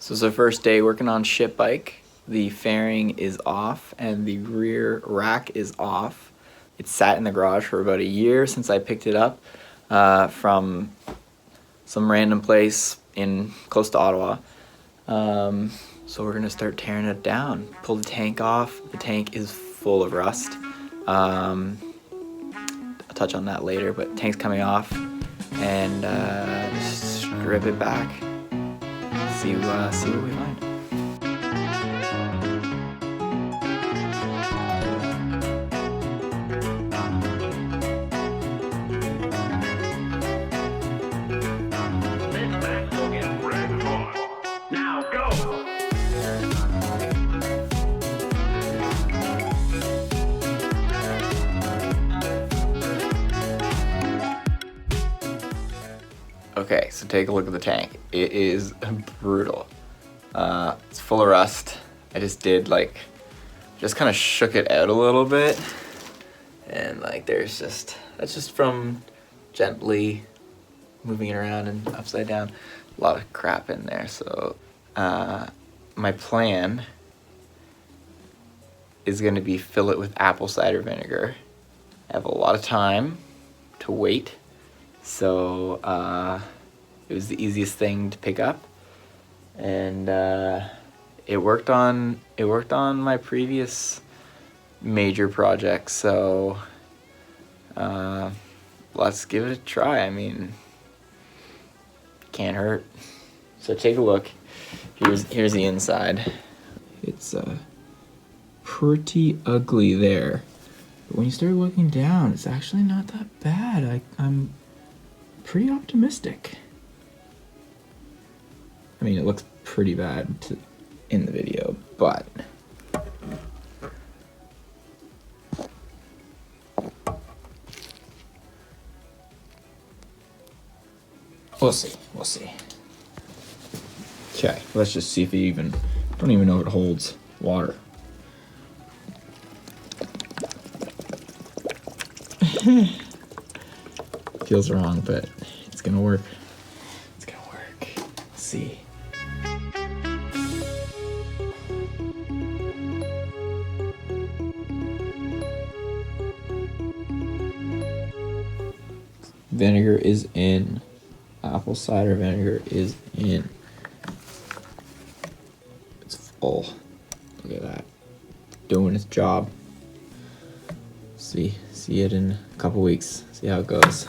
So it's our first day working on ship bike. The fairing is off and the rear rack is off. It sat in the garage for about a year since I picked it up from some random place in close to Ottawa. So we're gonna start tearing it down. Pull the tank off. The tank is full of rust. I'll touch on that later, but tank's coming off, and just strip it back. See what we find. Okay, so take a look at the tank. It is brutal. It's full of rust. I just kind of shook it out a little bit. And like that's just from gently moving it around and upside down. A lot of crap in there. So my plan is gonna be fill it with apple cider vinegar. I have a lot of time to wait. So it was the easiest thing to pick up, and it worked on my previous major projects. So let's give it a try. I mean, can't hurt. So take a look. Here's the inside. It's pretty ugly there, but when you start looking down, it's actually not that bad. I'm pretty optimistic. I mean, it looks pretty bad in the video, but we'll see. Okay, let's just see if it don't even know if it holds water. Feels wrong, but it's gonna work. It's gonna work. Let's see. Vinegar is in. Apple cider vinegar is in. It's full. Look at that. Doing its job. See it in a couple weeks. See how it goes.